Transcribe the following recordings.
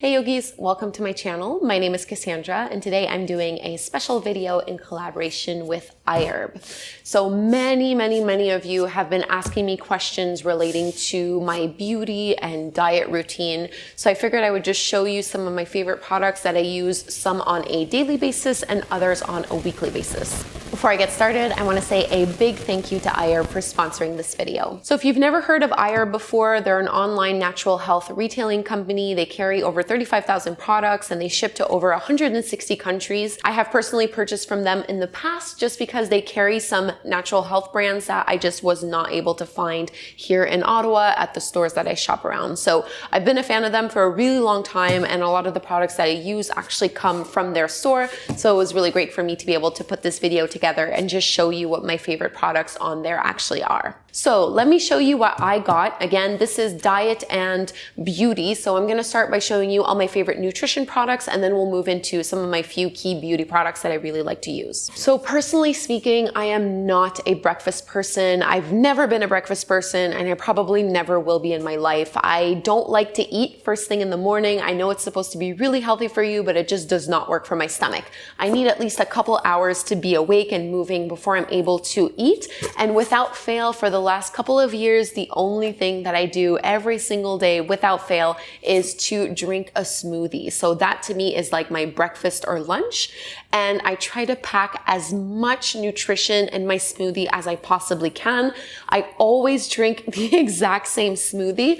Hey yogis, welcome to my channel. My name is Kassandra and today I'm doing a special video in collaboration with iHerb. So many of you have been asking me questions relating to my beauty and diet routine. So I figured I would just show you some of my favorite products that I use, some on a daily basis and others on a weekly basis. Before I get started, I want to say a big thank you to iHerb for sponsoring this video. So if you've never heard of iHerb before, they're an online natural health retailing company. They carry over 35,000 products and they ship to over 160 countries. I have personally purchased from them in the past just because they carry some natural health brands that I just was not able to find here in Ottawa at the stores that I shop around. So I've been a fan of them for a really long time and a lot of the products that I use actually come from their store. So it was really great for me to be able to put this video together and just show you what my favorite products on there actually are. So let me show you what I got. Again, this is diet and beauty. So I'm going to start by showing you all my favorite nutrition products and then we'll move into some of my few key beauty products that I really like to use. So personally speaking, I am not a breakfast person. I've never been a breakfast person and I probably never will be in my life. I don't like to eat first thing in the morning. I know it's supposed to be really healthy for you, but it just does not work for my stomach. I need at least a couple hours to be awake and moving before I'm able to eat. And without fail, for the last couple of years, the only thing that I do every single day without fail is to drink a smoothie. So that to me is like my breakfast or lunch. And I try to pack as much nutrition in my smoothie as I possibly can. I always drink the exact same smoothie.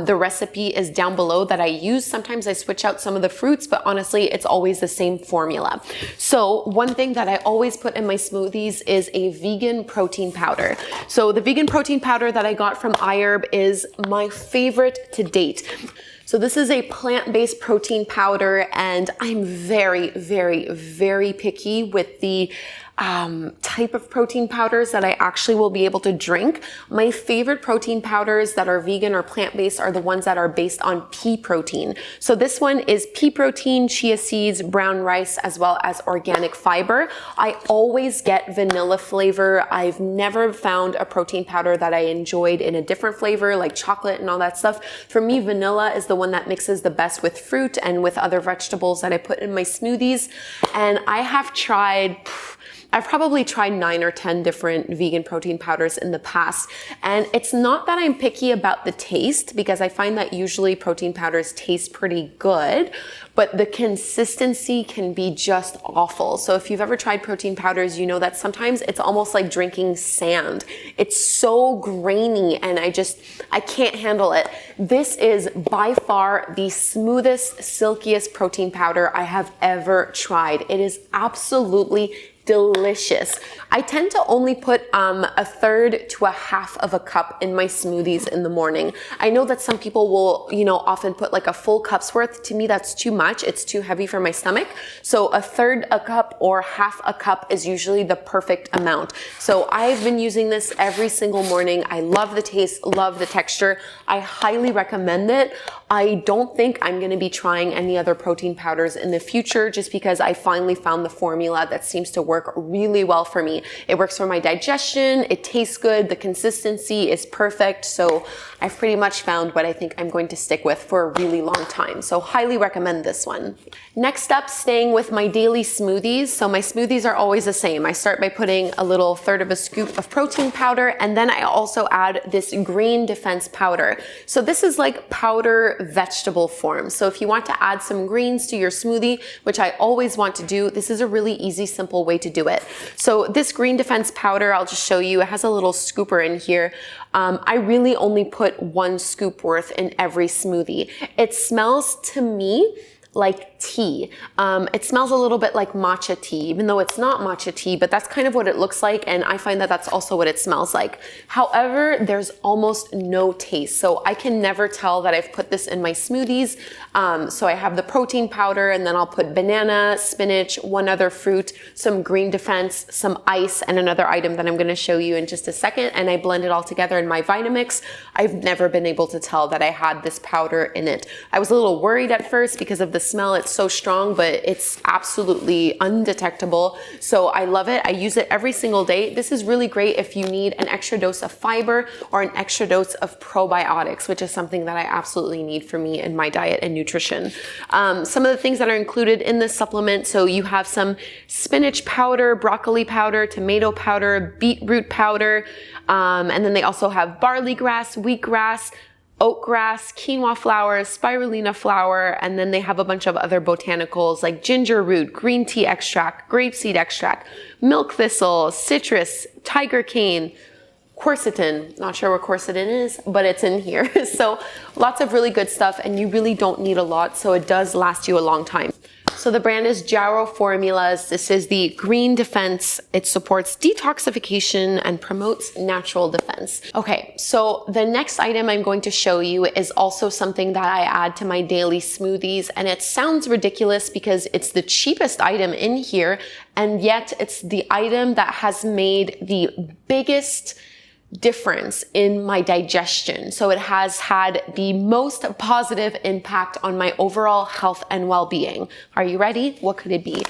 The recipe is down below that I use. Sometimes I switch out some of the fruits, but honestly, it's always the same formula. So one thing that I always put in my smoothies is a vegan protein powder. So the vegan protein powder that I got from iHerb is my favorite to date. So this is a plant-based protein powder and I'm very picky with the type of protein powders that I actually will be able to drink. My favorite protein powders that are vegan or plant-based are the ones that are based on pea protein. So this one is pea protein, chia seeds, brown rice, as well as organic fiber. I always get vanilla flavor. I've never found a protein powder that I enjoyed in a different flavor like chocolate and all that stuff. For me, vanilla is the one that mixes the best with fruit and with other vegetables that I put in my smoothies. And I've probably tried 9 or 10 different vegan protein powders in the past. And it's not that I'm picky about the taste because I find that usually protein powders taste pretty good, but the consistency can be just awful. So if you've ever tried protein powders, you know that sometimes it's almost like drinking sand. It's so grainy and I can't handle it. This is by far the smoothest, silkiest protein powder I have ever tried. It is absolutely delicious. I tend to only put a third to a half of a cup in my smoothies in the morning. I know that some people will, often put like a full cup's worth. To me, that's too much. It's too heavy for my stomach. So a third a cup or half a cup is usually the perfect amount. So I've been using this every single morning. I love the taste, love the texture. I highly recommend it. I don't think I'm going to be trying any other protein powders in the future just because I finally found the formula that seems to work really well for me. It works for my digestion, it tastes good, the consistency is perfect. So I've pretty much found what I think I'm going to stick with for a really long time. So highly recommend this one. Next up, staying with my daily smoothies. So my smoothies are always the same. I start by putting a little third of a scoop of protein powder and then I also add this green defense powder. So this is like powder vegetable form. So if you want to add some greens to your smoothie, which I always want to do, this is a really easy, simple way to do it. So this green defense powder, I'll just show you, it has a little scooper in here. I really only put 1 scoop worth in every smoothie. It smells to me like tea. It smells a little bit like matcha tea, even though it's not matcha tea, but that's kind of what it looks like. And I find that that's also what it smells like. However, there's almost no taste. So I can never tell that I've put this in my smoothies. So I have the protein powder and then I'll put banana, spinach, one other fruit, some green defense, some ice, and another item that I'm going to show you in just a second. And I blend it all together in my Vitamix. I've never been able to tell that I had this powder in it. I was a little worried at first because of the the smell. It's so strong, but it's absolutely undetectable. So I love it. I use it every single day. This is really great if you need an extra dose of fiber or an extra dose of probiotics, which is something that I absolutely need for me in my diet and nutrition. Some of the things that are included in this supplement, so you have some spinach powder, broccoli powder, tomato powder, beetroot powder, and then they also have barley grass, wheatgrass, oatgrass, quinoa flower, spirulina flower, and then they have a bunch of other botanicals like ginger root, green tea extract, grapeseed extract, milk thistle, citrus, tiger cane, quercetin. Not sure what quercetin is, but it's in here. So lots of really good stuff, and you really don't need a lot, so it does last you a long time. So the brand is Jarrow Formulas. This is the Green Defense. It supports detoxification and promotes natural defense. Okay, so the next item I'm going to show you is also something that I add to my daily smoothies, and it sounds ridiculous because it's the cheapest item in here, and yet it's the item that has made the biggest difference in my digestion. So it has had the most positive impact on my overall health and well-being. Are you ready? What could it be?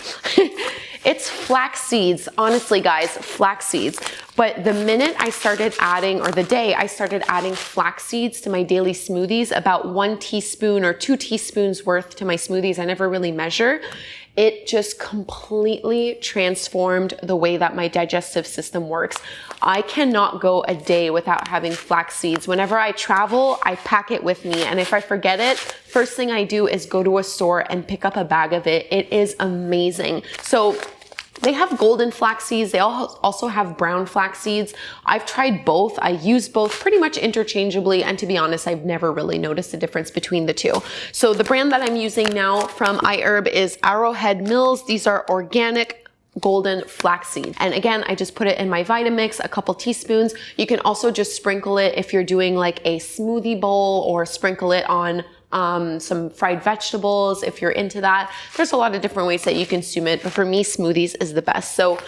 It's flax seeds. Honestly, guys, flax seeds. But the minute I started adding, or the day I started adding flax seeds to my daily smoothies, about 1 teaspoon or 2 teaspoons worth to my smoothies, I never really measure, it just completely transformed the way that my digestive system works. I cannot go a day without having flax seeds. Whenever I travel, I pack it with me. And if I forget it, first thing I do is go to a store and pick up a bag of it. It is amazing. So they have golden flax seeds. They also have brown flax seeds. I've tried both. I use both pretty much interchangeably. And to be honest, I've never really noticed a difference between the two. So the brand that I'm using now from iHerb is Arrowhead Mills. These are organic golden flaxseed. And again, I just put it in my Vitamix, a couple teaspoons. You can also just sprinkle it if you're doing like a smoothie bowl, or sprinkle it on some fried vegetables if you're into that. There's a lot of different ways that you consume it, but for me, smoothies is the best. So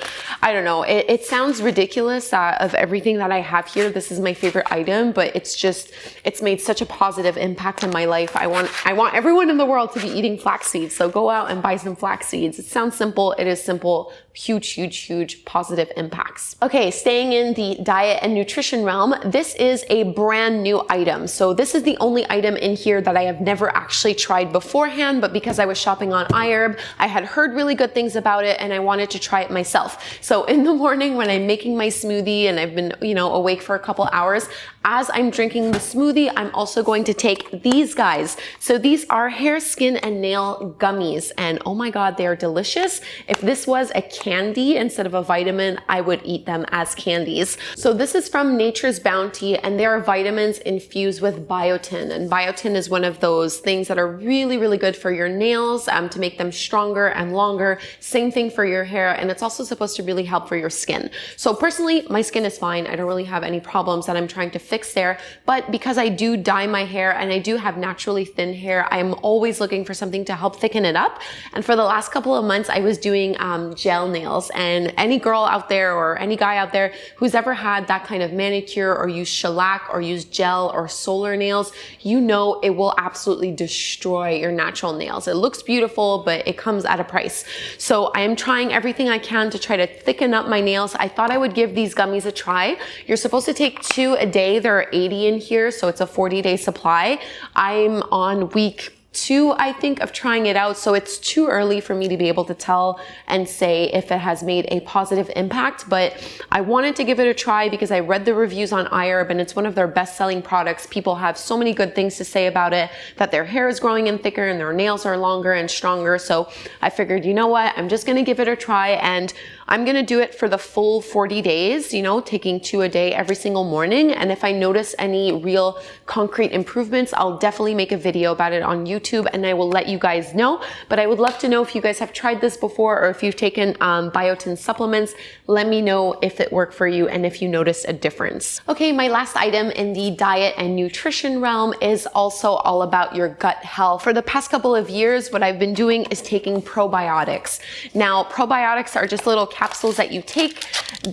I don't know, it sounds ridiculous that of everything that I have here, this is my favorite item, but it's made such a positive impact in my life. I want everyone in the world to be eating flax seeds. So go out and buy some flax seeds. It sounds simple. It is simple. Huge positive impacts. Okay, staying in the diet and nutrition realm, this is a brand new item. So this is the only item in here that I have never actually tried beforehand, but because I was shopping on iHerb, I had heard really good things about it and I wanted to try it myself. So in the morning when I'm making my smoothie and I've been, awake for a couple hours, as I'm drinking the smoothie, I'm also going to take these guys. So these are hair, skin, and nail gummies. And oh my God, they are delicious. If this was a candy instead of a vitamin, I would eat them as candies. So this is from Nature's Bounty, and they are vitamins infused with biotin. And biotin is one of those things that are really good for your nails, to make them stronger and longer. Same thing for your hair. And it's also supposed to really help for your skin. So personally, my skin is fine. I don't really have any problems that I'm trying to fix there. But because I do dye my hair and I do have naturally thin hair, I'm always looking for something to help thicken it up. And for the last couple of months, I was doing gel nails. And any girl out there or any guy out there who's ever had that kind of manicure or used shellac or used gel or solar nails, it will absolutely destroy your natural nails. It looks beautiful, but it comes at a price. So I am trying everything I can to try to thicken up my nails. I thought I would give these gummies a try. You're supposed to take 2 a day. There are 80 in here, so it's a 40-day supply. I'm on week 2, I think, of trying it out. So it's too early for me to be able to tell and say if it has made a positive impact, but I wanted to give it a try because I read the reviews on iHerb and it's one of their best-selling products. People have so many good things to say about it, that their hair is growing in thicker and their nails are longer and stronger. So I figured, you know what, I'm just gonna give it a try, and I'm gonna do it for the full 40 days, taking 2 a day every single morning. And if I notice any real concrete improvements, I'll definitely make a video about it on YouTube and I will let you guys know. But I would love to know if you guys have tried this before or if you've taken biotin supplements. Let me know if it worked for you and if you noticed a difference. Okay, my last item in the diet and nutrition realm is also all about your gut health. For the past couple of years, what I've been doing is taking probiotics. Now, probiotics are just little capsules that you take,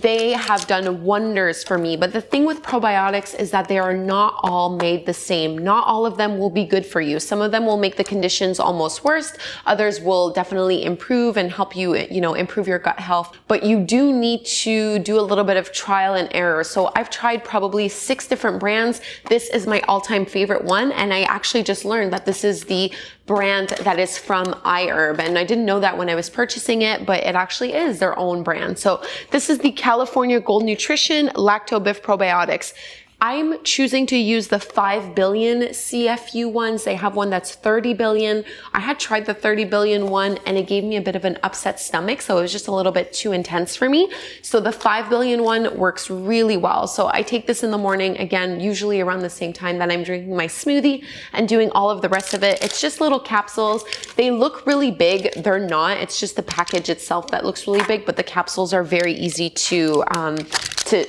they have done wonders for me. But the thing with probiotics is that they are not all made the same. Not all of them will be good for you. Some of them will make the conditions almost worse. Others will definitely improve and help you, improve your gut health. But you do need to do a little bit of trial and error. So I've tried probably 6 different brands. This is my all-time favorite one. And I actually just learned that this is the brand that is from iHerb. And I didn't know that when I was purchasing it, but it actually is their own brand. So this is the California Gold Nutrition LactoBif Probiotics. I'm choosing to use the 5 billion CFU ones. They have one that's 30 billion. I had tried the 30 billion one and it gave me a bit of an upset stomach. So it was just a little bit too intense for me. So the 5 billion one works really well. So I take this in the morning, again, usually around the same time that I'm drinking my smoothie and doing all of the rest of it. It's just little capsules. They look really big. They're not. It's just the package itself that looks really big, but the capsules are very easy to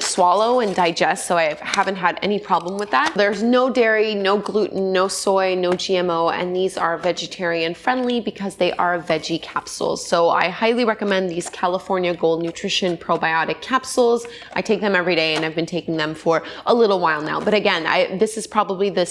swallow and digest. So I haven't had any problem with that. There's no dairy, no gluten, no soy, no GMO, and these are vegetarian friendly because they are veggie capsules. So I highly recommend these California Gold Nutrition probiotic capsules. I take them every day and I've been taking them for a little while now. But again, this is probably the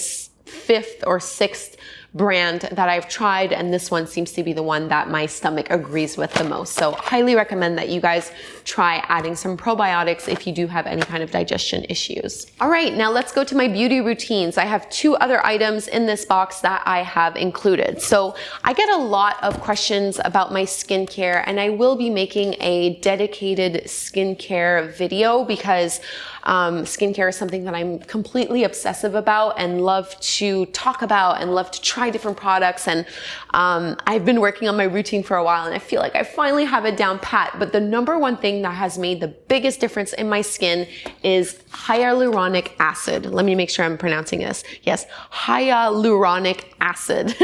5th or 6th brand that I've tried, and this one seems to be the one that my stomach agrees with the most. So highly recommend that you guys try adding some probiotics if you do have any kind of digestion issues. All right, now let's go to my beauty routines. I have 2 other items in this box that I have included. So I get a lot of questions about my skincare, and I will be making a dedicated skincare video because skincare is something that I'm completely obsessive about and love to talk about and love to try different products. And I've been working on my routine for a while and I feel like I finally have it down pat. But the number one thing that has made the biggest difference in my skin is hyaluronic acid. Let me make sure I'm pronouncing this. Yes, hyaluronic acid.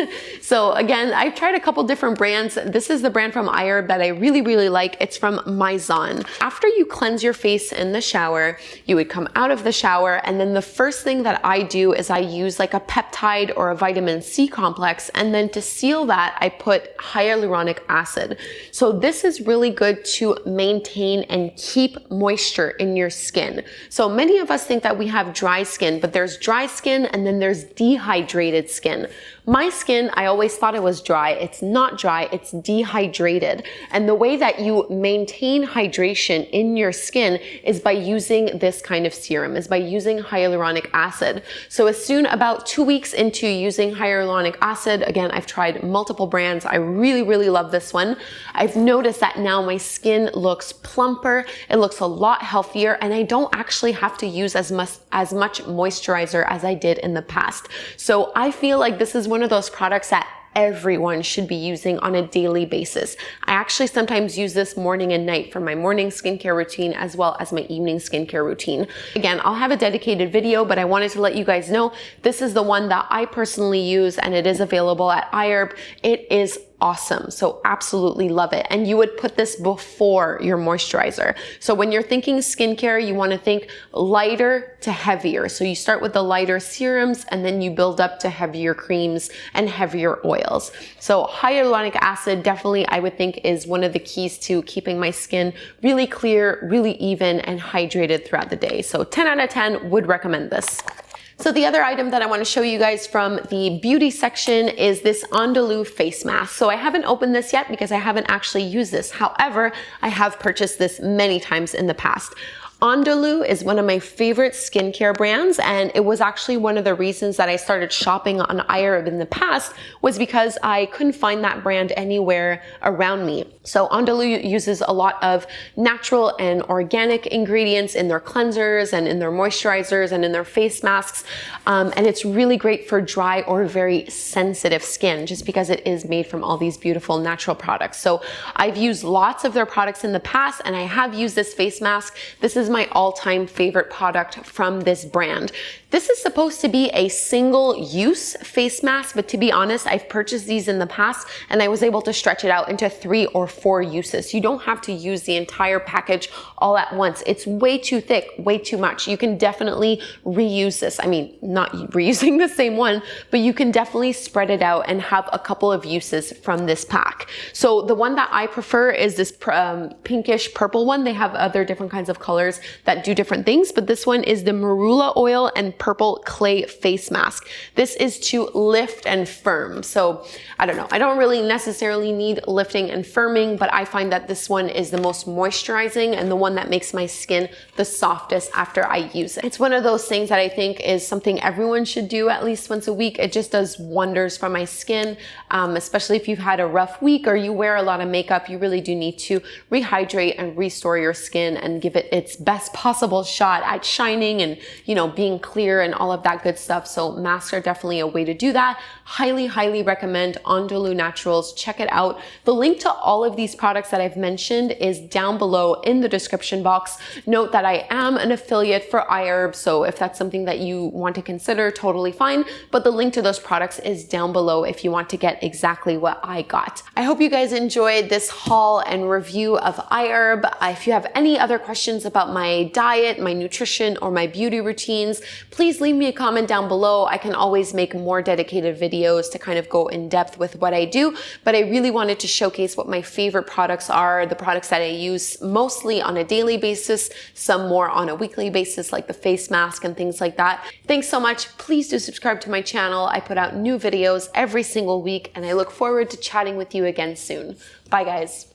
So again, I've tried a couple different brands. This is the brand from iHerb that I really, really like. It's from Mizon. After you cleanse your face in the shower, you would come out of the shower, and then the first thing that I do is I use like a peptide or a vitamin C complex, and then to seal that, I put hyaluronic acid. So this is really good to maintain and keep moisture in your skin. So many of us think that we have dry skin, but there's dry skin and then there's dehydrated skin. My skin, I always thought it was dry. It's not dry, it's dehydrated. And the way that you maintain hydration in your skin is by using this kind of serum, is by using hyaluronic acid. So as soon about 2 weeks into using hyaluronic acid, again, I've tried multiple brands. I really, really love this one. I've noticed that now my skin looks plumper, it looks a lot healthier, and I don't actually have to use as much moisturizer as I did in the past. So I feel like this is one of those products that everyone should be using on a daily basis. I actually sometimes use this morning and night for my morning skincare routine as well as my evening skincare routine. Again, I'll have a dedicated video, but I wanted to let you guys know this is the one that I personally use and it is available at iHerb. It is awesome. So absolutely love it. And you would put this before your moisturizer. So when you're thinking skincare, you want to think lighter to heavier. So you start with the lighter serums and then you build up to heavier creams and heavier oils. So hyaluronic acid definitely, I would think, is one of the keys to keeping my skin really clear, really even, and hydrated throughout the day. So 10 out of 10 would recommend this. So the other item that I want to show you guys from the beauty section is this Andalou face mask. So I haven't opened this yet because I haven't actually used this. However, I have purchased this many times in the past. Andalou is one of my favorite skincare brands, and it was actually one of the reasons that I started shopping on iHerb in the past was because I couldn't find that brand anywhere around me. So Andalou uses a lot of natural and organic ingredients in their cleansers and in their moisturizers and in their face masks, and it's really great for dry or very sensitive skin just because it is made from all these beautiful natural products. So I've used lots of their products in the past, and I have used this face mask. This is my all-time favorite product from this brand. This is supposed to be a single-use face mask, but to be honest, I've purchased these in the past and I was able to stretch it out into 3 or 4 uses. You don't have to use the entire package all at once. It's way too thick, way too much. You can definitely reuse this. I mean, not reusing the same one, but you can definitely spread it out and have a couple of uses from this pack. So the one that I prefer is this pinkish purple one. They have other different kinds of colors that do different things, but this one is the Marula oil and purple clay face mask. This is to lift and firm. So I don't know, I don't really necessarily need lifting and firming, but I find that this one is the most moisturizing and the one that makes my skin the softest after I use it. It's one of those things that I think is something everyone should do at least once a week. It just does wonders for my skin, especially if you've had a rough week or you wear a lot of makeup. You really do need to rehydrate and restore your skin and give it its best possible shot at shining and, you know, being clear and all of that good stuff. So masks are definitely a way to do that. Highly, highly recommend Andalou Naturals. Check it out. The link to all of these products that I've mentioned is down below in the description box. Note that I am an affiliate for iHerb, so if that's something that you want to consider, totally fine. But the link to those products is down below if you want to get exactly what I got. I hope you guys enjoyed this haul and review of iHerb. If you have any other questions about my diet, my nutrition, or my beauty routines, please leave me a comment down below. I can always make more dedicated videos to kind of go in depth with what I do, but I really wanted to showcase what my favorite products are, the products that I use mostly on a daily basis, some more on a weekly basis, like the face mask and things like that. Thanks so much. Please do subscribe to my channel. I put out new videos every single week, and I look forward to chatting with you again soon. Bye, guys.